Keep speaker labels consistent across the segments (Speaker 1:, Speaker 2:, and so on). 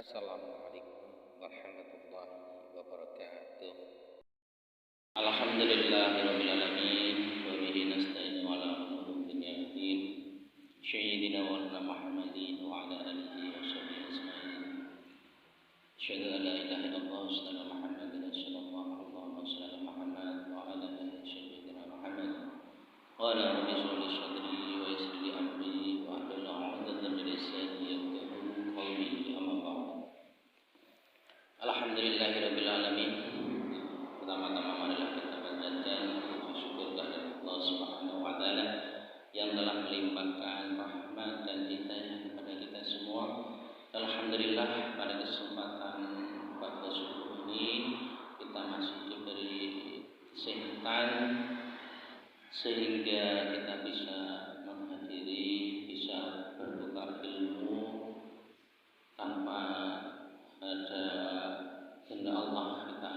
Speaker 1: Assalamualaikum warahmatullahi wabarakatuh. Alhamdulillahirabbil alamin wa bihi nasta'inu ala umuri dunya waddin. Sayyidina wa Muhammadin wa ala alihi wa sahbihi ajma'in. Asyhadu an la ilaha illallah wa asyhadu anna Muhammadan rasulullah. Allahumma shalli ala Muhammad wa ala ali sayyidina Muhammad. Qala rabbi shrah li sadri wa yassir li amri wa hlul 'uqdatam min lisani yafqahu qawli. Alhamdulillahirabbil alamin. Pertama-tama marilah kita panjatkan puji syukur kepada Allah Subhanahu wa taala yang telah melimpahkan rahmat dan hidayah kepada kita semua. Alhamdulillah, pada kesempatan pada subuh ini kita masih diberi kesehatan sehingga kita bisa menghadiri, bisa bertukar ilmu tanpa ada kehendak Allah. Kita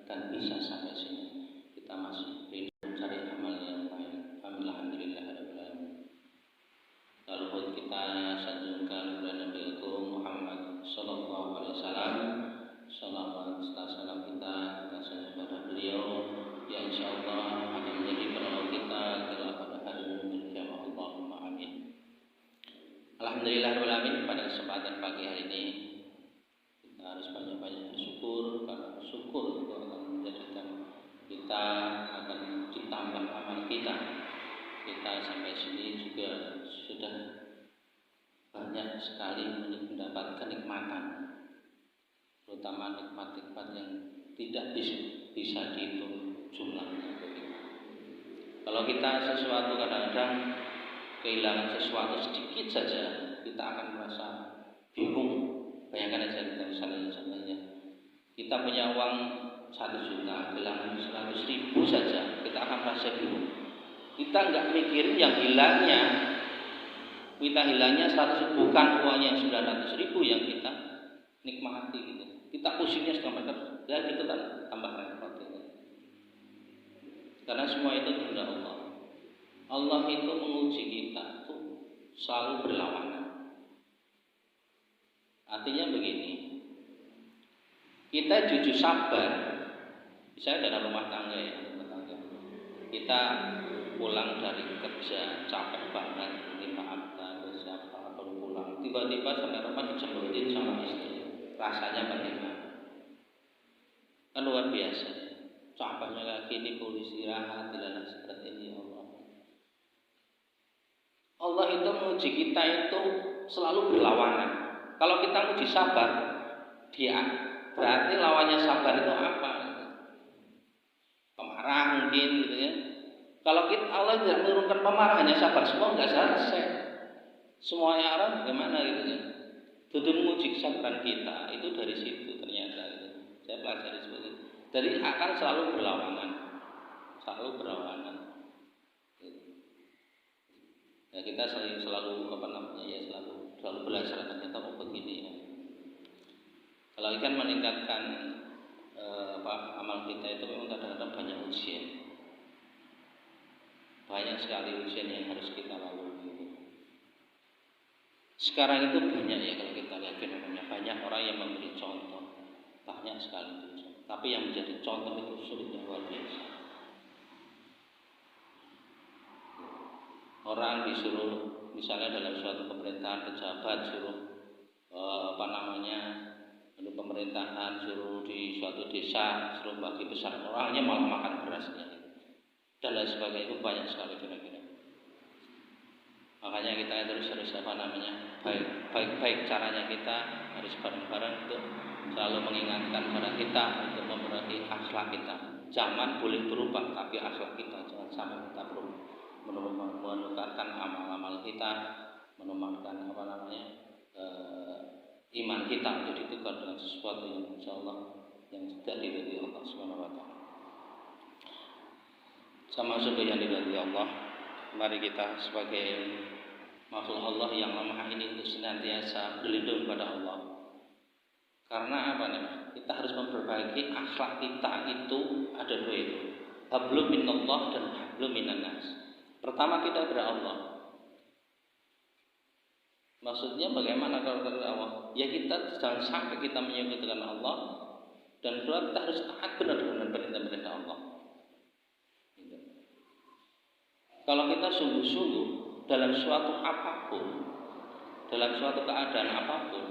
Speaker 1: akan bisa sampai sini. Kita masih hidup mencari amal yang baik. Alhamdulillah. Lalu kita sanjungkan kepada Nabi Muhammad Sallallahu Alaihi Wasallam. Salawat serta salam kita sanjung kepada beliau yang insyaallah akan menjadi penolong kita pada hari kiamat. Allahumma amin. Alhamdulillahirobbilalamin. Pada kesempatan pagi hari ini harus banyak-banyak bersyukur, karena bersyukur itu akan menjadikan kita akan ditambah amal kita. Kita sampai sini juga sudah banyak sekali mendapatkan kenikmatan, terutama nikmat-nikmat yang tidak bisa dihitung jumlahnya. Kalau kita sesuatu kadang-kadang kehilangan sesuatu sedikit saja, kita akan merasa bingung. Bayangkan aja kita misalnya kita punya uang 1 juta, hilang 100.000 saja, kita akan merasa bingung. Kita nggak mikirin yang hilangnya. Kita hilangnya 100.000, bukan uangnya yang 900.000 yang kita nikmati gitu. Kita pusingnya setengah ya gitu kan, tambah repot gitu. Karena semua itu kehendak Allah. Allah itu menguji kita tuh selalu berlawanan. Artinya begini, kita jujur sabar. Misalnya dalam rumah tangga ya, kita pulang dari kerja capek banget, minta maaf ke siapa, baru pulang, tiba-tiba sampai rumah dicemburutin sama istri, rasanya bagaimana? Kan luar biasa. Capeknya kayak gini, perlu istirahat, tidak seperti ini. Allah itu menguji kita itu selalu berlawanan. Kalau kita uji sabar, dia berarti lawannya sabar itu apa? Pemarah mungkin gitu ya. Kalau kita Allah tidak menurunkan pemarah, hanya sabar, semua nggak selesai. Semuanya orang bagaimana gitu ya. Itu menguji kesabaran kita itu dari situ ternyata. Gitu. Saya pelajari seperti itu. Jadi akan selalu berlawanan, Gitu. Ya kita selalu selalu belajar ternyata begini ya. Kalau ikan meningkatkan amal kita itu memang kadang-kadang banyak ujian, banyak sekali ujian yang harus kita lalui. Sekarang itu banyak ya, kalau kita lihat fenomena, banyak orang yang memberi contoh, banyak sekali itu. Tapi yang menjadi contoh itu sulitnya luar biasa. Orang disuruh misalnya dalam suatu pemerintahan, pejabat suruh pemerintahan, suruh di suatu desa, suruh bagi besar, orangnya malah makan berasnya dan lain sebagainya. Itu banyak sekali kira-kira. Makanya kita harus baik caranya kita harus bareng-bareng untuk selalu mengingatkan kepada kita untuk memenuhi akhlak kita. Zaman boleh berubah, tapi akhlak kita jangan sampai kita berubah, menukarkan amal-amal kita, menukarkan iman kita menjadi tukar dengan sesuatu yang insyaallah yang tidak diridhoi Allah Subhanahu wa taala. Sama seperti yang diridhoi Allah, mari kita sebagai makhluk Allah yang lemah ini untuk senantiasa berlindung pada Allah. Karena apa nih? Kita harus memperbaiki akhlak kita itu ada 2 itu. Hablum minallah dan hablum minan nas. Pertama kita kepada Allah. Maksudnya bagaimana kalau kepada Allah? Ya kita jangan sampai kita menyekutukan Allah, dan kedua kita harus taat benar dengan perintah-perintah Allah. Gitu. Kalau kita sungguh-sungguh dalam suatu apapun, dalam suatu keadaan apapun,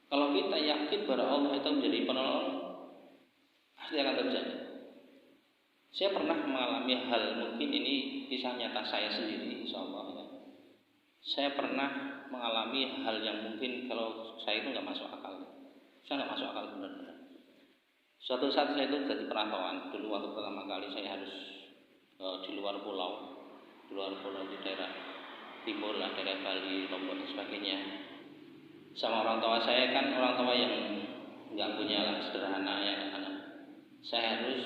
Speaker 1: kalau kita yakin bahwa Allah itu menjadi penolong, pasti akan terjadi. Saya pernah mengalami hal, mungkin ini kisah nyata saya sendiri, insyaallah ya. Saya pernah mengalami hal yang mungkin kalau saya itu nggak masuk akal. Saya nggak masuk akal benar-benar. Suatu saat saya itu jadi perantauan. Dulu waktu pertama kali saya harus di luar pulau di daerah timur lah, daerah Bali, Lombok dan sebagainya. Sama orang tua saya kan orang tua yang nggak punya lah, sederhana ya anak. Saya harus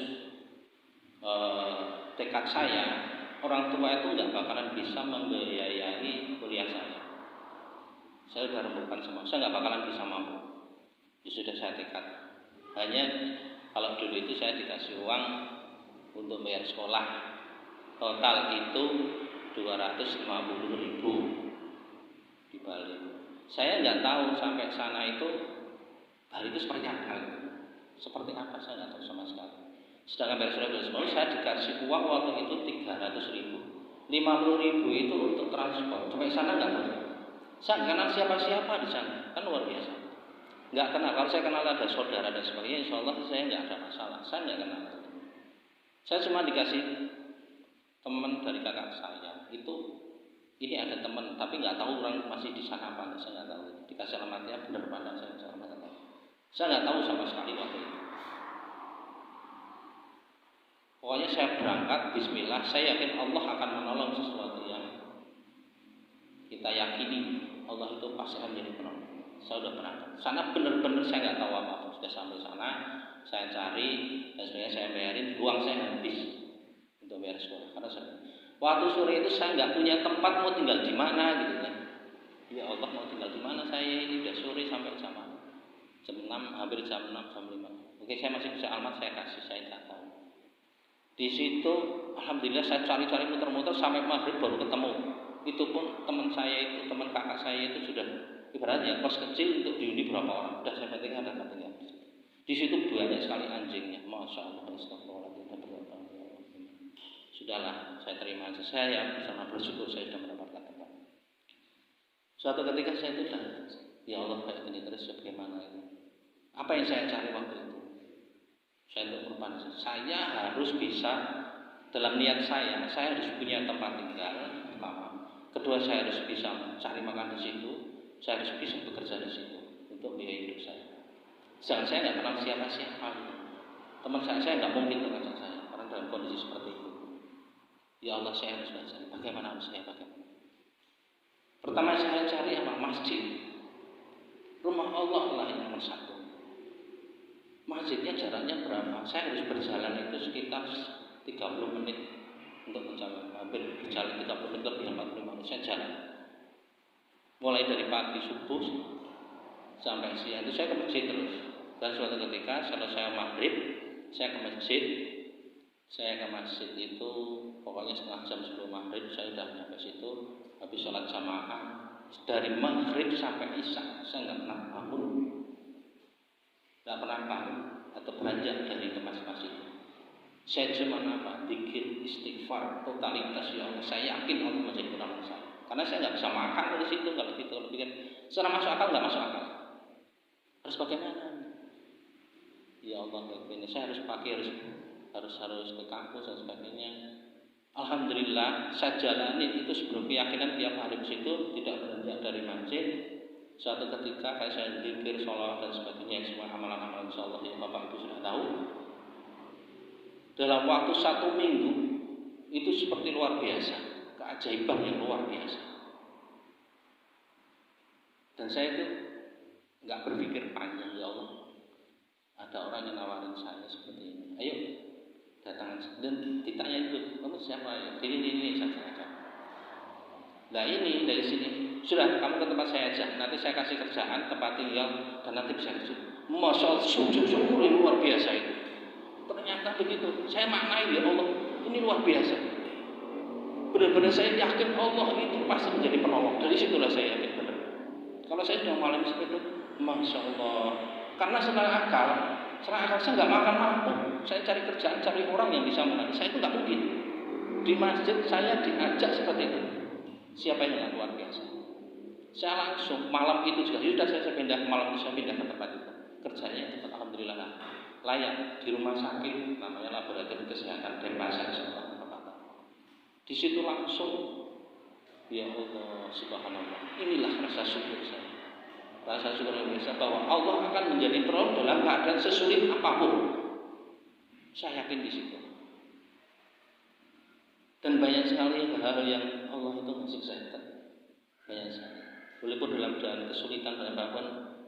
Speaker 1: tekad saya, orang tua itu nggak bakalan bisa membiayai kuliah saya. Saya sudah rembukan semua, saya nggak bakalan bisa mampu. Ya sudah saya tekad. Hanya kalau dulu itu saya dikasih uang untuk bayar sekolah, total itu 250.000 di Bali. Saya nggak tahu sampai sana itu Bali itu seperti apa, saya nggak tahu sama sekali. Sedangkan bayar sekolah saya dikasih uang waktu itu 300.000, 50.000 itu untuk transport. Sampai sana nggak tahu. Saya nggak kenal siapa-siapa di sana, kan luar biasa. Nggak kenal. Kalau saya kenal ada saudara dan sebagainya, insya Allah saya nggak ada masalah. Saya nggak kenal. Saya cuma dikasih teman dari kakak saya. Ini ada teman, tapi nggak tahu orang masih di sana apa. Saya nggak tahu. Dikasih alamatnya benar pada saya nggak tahu. Saya nggak tahu sama sekali waktu itu. Pokoknya saya berangkat, Bismillah. Saya yakin Allah akan menolong sesuatu yang kita yakini. Allah itu pasti akan menjadi penolong. Saya sudah berangkat. Sana benar-benar saya nggak tahu apa-apa. Sudah sampai sana, saya cari dan sebenarnya saya bayarin. Uang saya habis untuk bayar sekolah. Karena waktu sore itu saya nggak punya tempat mau tinggal di mana gitu kan. Ya Allah, mau tinggal di mana saya ini udah sore sampai jam 6, hampir jam 6, jam 5. Oke, saya masih bisa alamat saya kasih, saya nggak tahu. Di situ alhamdulillah saya cari-cari muter-muter sampai maghrib baru ketemu. Itu pun teman kakak saya itu sudah ibaratnya kos kecil untuk dihuni berapa orang. Sudah saya penting ada katanya. Di situ banyak sekali anjingnya. Masya Allah, astagfirullahaladzim. Sudahlah, saya terima aja. Saya bersama bersyukur saya sudah mendapatkan tempat. Suatu ketika saya itu ya Allah kayak ini terus bagaimana ini? Apa yang saya cari waktu itu? Saya untuk berpanas. Saya harus bisa dalam niat saya harus punya tempat tinggal pertama. Kedua, saya harus bisa cari makan di situ. Saya harus bisa bekerja di situ untuk biaya hidup saya. Jangan saya nggak kenal siapa-siapa. Teman saya nggak mungkin mengajak saya karena dalam kondisi seperti itu. Ya Allah, saya harus belajar. Bagaimana bagaimana? Pertama saya cari apa? Masjid. Rumah Allah lah yang nomor satu. Masjidnya jaraknya berapa? Saya harus berjalan itu sekitar 30 menit untuk berjalan. Hampir berjalan 30 menit lebih 45 menit saya jalan. Mulai dari pagi subuh sampai siang itu saya ke masjid terus. Dan suatu ketika selesai maghrib saya ke masjid. Saya ke masjid itu pokoknya setengah jam sebelum maghrib saya sudah sampai situ. Habis sholat jamaah dari maghrib sampai isya saya nggak pernah bangun, nggak pernah bangun atau beranjak dari tempat masjid. Saya cuma zikir, istighfar, totalitas ya Allah. Saya yakin Allah menjadi penolong saya. Karena saya nggak bisa makan dari situ kalau gitu. Kalau pikir secara masuk akal nggak masuk akal. Harus bagaimana? Ya Allah, begini saya harus pakai harus ke kampus dan sebagainya. Alhamdulillah saya jalani itu sebelum keyakinan tiap hari di situ tidak beranjak dari masjid. Suatu ketika kayak saya zikir, sholat dan sebagainya, semua amalan-amalan insyaallah yang Bapak Ibu sudah tahu. Dalam waktu 1 minggu itu seperti luar biasa, keajaiban yang luar biasa. Dan saya itu nggak berpikir panjang, ya Allah. Ada orang yang nawarin saya seperti ini. Ayo datang dan ditanya itu, kamu siapa ya? Ini saya. Nah ini dari sini sudah kamu ke tempat saya aja. Nanti saya kasih kerjaan, tempat tinggal dan nanti bisa kerja. Masya Allah, syukur yang luar biasa itu. Ternyata begitu. Saya maknai ya Allah, ini luar biasa. Benar-benar saya yakin Allah itu pasti menjadi penolong. Dari situlah saya yakin benar. Kalau saya sudah malam seperti itu, masya Allah. Karena secara akal saya nggak makan mampu. Saya cari kerjaan, cari orang yang bisa mengaji. Saya itu nggak mungkin. Di masjid saya diajak seperti itu. Siapa yang luar biasa? Saya langsung malam itu juga sudah saya pindah malam itu, saya pindah ke tempat itu. Kerjanya tempat alhamdulillah layak di rumah sakit namanya Laboratorium Kesehatan Denpasar. Di situ langsung, ya Allah subhanallah, inilah rasa syukur saya. Rasa syukur yang biasa bahwa Allah akan menjadi penolong dalam keadaan sesulit apapun. Saya yakin di situ. Dan banyak sekali hal yang Allah itu ngasih saya. Banyak sekali. Walaupun dalam keadaan kesulitan dan apapun,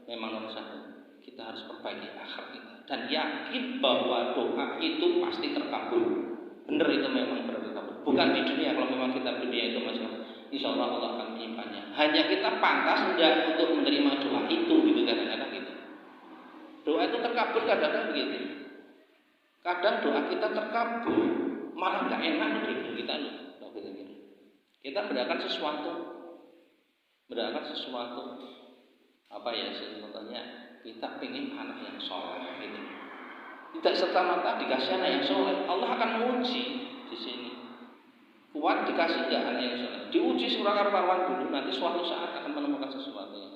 Speaker 1: memang nomor satu kita harus perbaiki akhlak kita dan yakin bahwa doa itu pasti terkabul. Benar itu memang terkabul. Bukan di dunia, kalau memang kita dunia itu masalah, insya Allah Allah akan menyimpannya. Hanya kita pantas enggak untuk menerima doa itu gitu kadang-kadang gitu. Doa itu terkabul kadang-kadang begitu. Kadang doa kita terkabul malah enggak enak gitu kita loh. Kita mendoakan sesuatu apa ya contohnya kita pengen anak yang soleh gitu. Tidak serta-merta dikasih anak yang soleh, Allah akan menguji di sini. Kuat dikasih enggak anak yang soleh, diuji surah karuan dulu, nanti suatu saat akan menemukan sesuatu yang